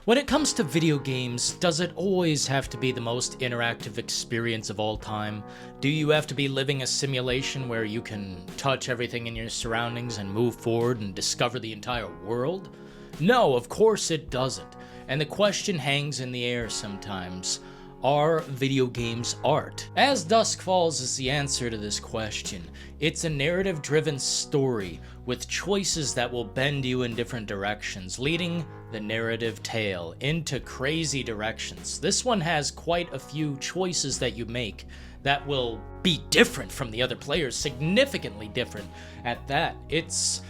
When it comes to video games, does it always have to be the most interactive experience of all time? Do you have to be living a simulation where you can touch everything in your surroundings and move forward and discover the entire world? No, of course it doesn't. And the question hangs in the air sometimes. Are video games art? As Dusk Falls is the answer to this question. It's a narrative-driven story with choices that will bend you in different directions, leading the narrative tale into crazy directions. This one has quite a few choices that you make that will be different from the other players, significantly different at that. It's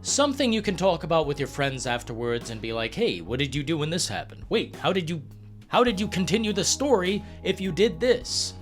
something you can talk about with your friends afterwards and be like, hey, what did you do when this happened? Wait, how did you continue the story if you did this?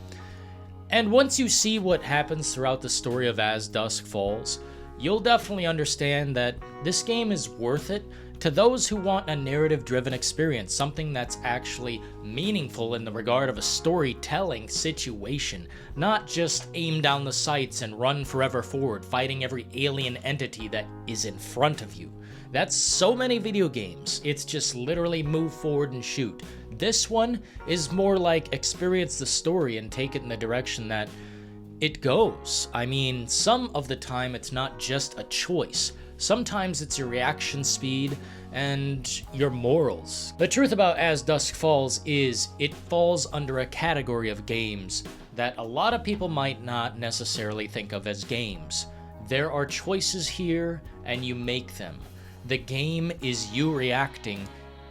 And once you see what happens throughout the story of As Dusk Falls, you'll definitely understand that this game is worth it to those who want a narrative-driven experience, something that's actually meaningful in the regard of a storytelling situation, not just aim down the sights and run forever forward, fighting every alien entity that is in front of you. That's so many video games. It's just literally move forward and shoot. This one is more like experience the story and take it in the direction that it goes. I mean, some of the time it's not just a choice. Sometimes it's your reaction speed and your morals. The truth about As Dusk Falls is it falls under a category of games that a lot of people might not necessarily think of as games. There are choices here and you make them. The game is you reacting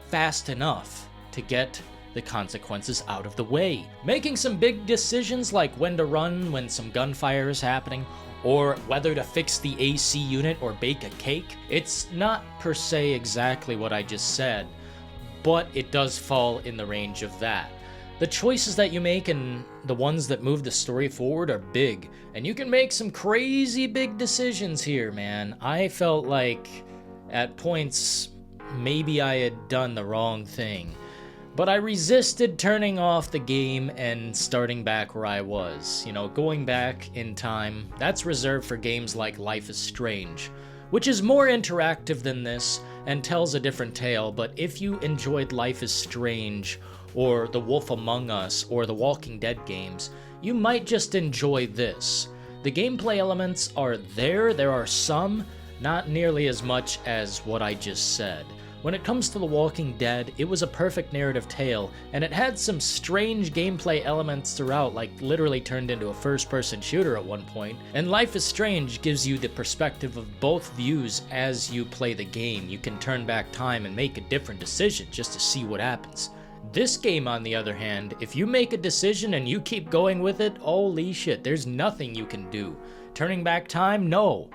fast enough to get the consequences out of the way. Making some big decisions like when to run when some gunfire is happening, or whether to fix the AC unit or bake a cake. It's not per se exactly what I just said, but it does fall in the range of that. The choices that you make and the ones that move the story forward are big, and you can make some crazy big decisions here, man. I felt like at points maybe I had done the wrong thing, but I resisted turning off the game and starting back where I was. You know, going back in time, that's reserved for games like Life is Strange, which is more interactive than this and tells a different tale, but if you enjoyed Life is Strange or The Wolf Among Us or the Walking Dead games, you might just enjoy this. The gameplay elements are there are some, not nearly as much as what I just said. When it comes to The Walking Dead, it was a perfect narrative tale, and it had some strange gameplay elements throughout, like literally turned into a first-person shooter at one point. And Life is Strange gives you the perspective of both views as you play the game. You can turn back time and make a different decision just to see what happens. This game, on the other hand, if you make a decision and you keep going with it, holy shit, there's nothing you can do. Turning back time? No.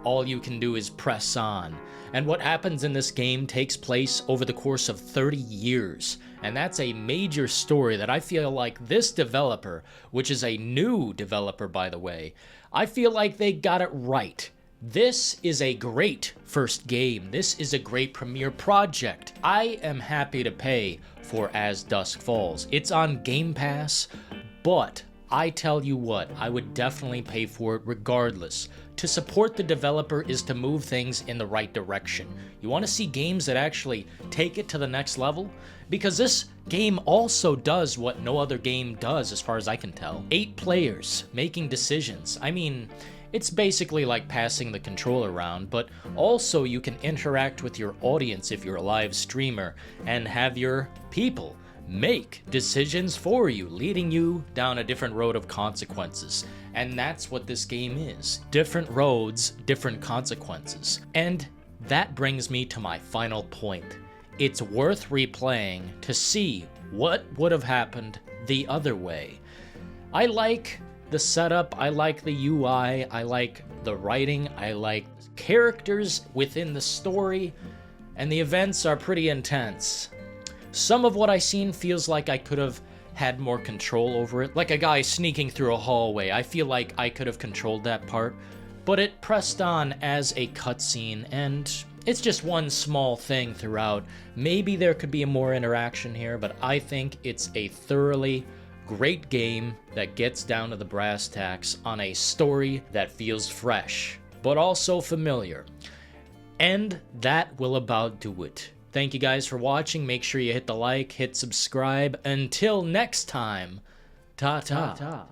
All you can do is press on. And what happens in this game takes place over the course of 30 years. And that's a major story that I feel like this developer, which is a new developer by the way, I feel like they got it right. This is a great first game. This is a great premiere project. I am happy to pay for As Dusk Falls. It's on Game Pass, but I tell you what, I would definitely pay for it regardless. To support the developer is to move things in the right direction. You want to see games that actually take it to the next level? Because this game also does what no other game does as far as I can tell. 8 players making decisions. I mean, it's basically like passing the controller around, but also you can interact with your audience if you're a live streamer and have your people make decisions for you, leading you down a different road of consequences. And that's what this game is. Different roads, different consequences. And that brings me to my final point. It's worth replaying to see what would have happened the other way. I like the setup, I like the UI, I like the writing, I like characters within the story, and the events are pretty intense. Some of what I seen feels like I could have had more control over it. Like a guy sneaking through a hallway, I feel like I could have controlled that part, but it pressed on as a cutscene, and it's just one small thing throughout. Maybe there could be more interaction here, but I think it's a thoroughly great game that gets down to the brass tacks on a story that feels fresh, but also familiar. And that will about do it Thank you guys for watching. Make sure you hit the like, hit subscribe. Until next time, ta-ta.